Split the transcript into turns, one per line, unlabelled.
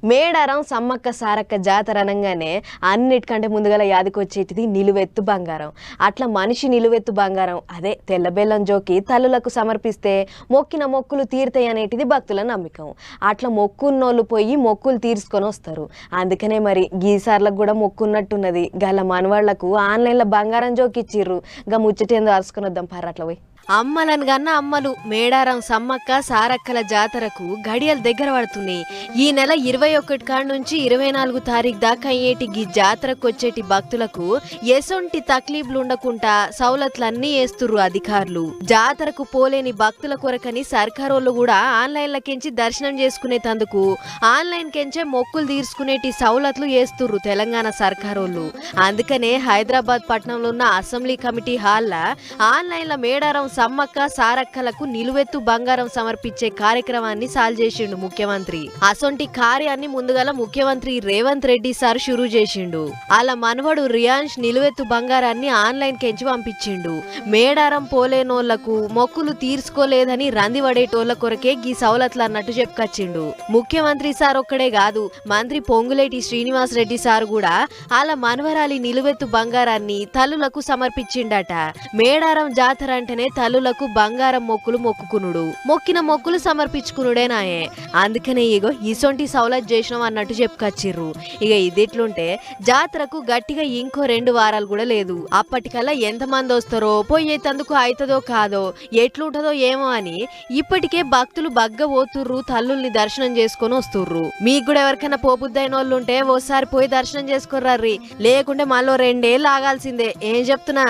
మేడారం సమ్మక్క సారక్క జాతర అనగానే అన్నిటికంటే ముందుగా యాదికొచ్చేటిది నిలువెత్తు బంగారం. అట్లా మనిషి నిలువెత్తు బంగారం అదే తెల్లబెల్లం జోకి తల్లులకు సమర్పిస్తే మొక్కిన మొక్కులు తీరుతాయి అనేటిది భక్తుల నమ్మకం. అట్లా మొక్కున్నోళ్ళు పోయి మొక్కులు తీర్చుకొని వస్తారు. అందుకనే మరి గీసార్లకు కూడా మొక్కున్నట్టున్నది. గల మనవాళ్లకు ఆన్లైన్లో బంగారం జోకి ఇచ్చిర్రు. గా ముచ్చటేందో అరుచుకొని వద్దాం పర్రట్ల పోయి. అమ్మలను గన్న అమ్మలు మేడారం సమ్మక్క సారక్కల జాతరకు గడియలు దగ్గర పడుతున్నాయి. ఈ నెల 21 కాడ నుంచి 24 తారీఖు దాకా అయ్యేటి ఈ జాతరకు వచ్చేటి భక్తులకు ఎసొంటి తక్లీఫ్లు ఉండకుండా సౌలతులన్నీ వేస్తుర్రు అధికారులు. జాతరకు పోలేని భక్తుల కొరకని సర్కారోళ్ళు కూడా ఆన్లైన్లకెంచి దర్శనం చేసుకునేటందుకు ఆన్లైన్ కెంచే మొక్కులు తీర్చుకునేటి సౌలతులు వేస్తుర్రు తెలంగాణ సర్కారోళ్ళు. అందుకనే హైదరాబాద్ పట్టణంలో ఉన్న అసెంబ్లీ కమిటీ హాల్ల ఆన్లైన్ల మేడారం సమ్మక్క సారక్కలకు నిలువెత్తు బంగారం సమర్పించే కార్యక్రమాన్ని సాల్ చేసిండు ముఖ్యమంత్రి. అసొంటి కార్యాన్ని ముందుగల ముఖ్యమంత్రి రేవంత్ రెడ్డి సార్ షురూ చేసిండు. అలా మనవడు రియాన్స్ నిలువెత్తు బంగారాన్ని ఆన్లైన్ కెంచి పంపించిండు. మేడారం పోలేనోళ్లకు మొక్కులు తీర్చుకోలేదని రంది పడేటోళ్ల కొరకే గీ సౌలతులు అన్నట్టు చెప్పుకొచ్చిండు. ముఖ్యమంత్రి సార్ ఒక్కడే కాదు, మంత్రి పొంగులేటి శ్రీనివాస్ రెడ్డి సార్ కూడా అలా మనవరాలి నిలువెత్తు బంగారాన్ని తల్లులకు సమర్పించిండట. మేడారం జాతర అంటేనే తల్లులకు బంగారం మొక్కులు మొక్కుకునుడు, మొక్కిన మొక్కులు సమర్పించుకునుడేనాయే. అందుకనే ఇగో ఇసొంటి సౌలత్ చేసినాం అన్నట్టు చెప్పుకొచ్చిర్రు. ఇక ఇదిట్లుంటే జాతరకు గట్టిగా ఇంకో 2 వారాలు కూడా లేదు. అప్పటికల్లా ఎంతమంది వస్తారో పోయేతందుకు అవుతుందో కాదో ఎట్లుంటదో ఏమో అని ఇప్పటికే భక్తులు బగ్గ పోతుర్రు, తల్లుల్ని దర్శనం చేసుకొని వస్తుర్రు. మీకు కూడా ఎవరికైనా పోబుద్దైన వాళ్ళు ఉంటే ఓసారి పోయి దర్శనం చేసుకోర్రీ, లేకుంటే మళ్ళీ 2 ఏళ్ళు ఆగాల్సిందే. ఏం చెప్తున్నా.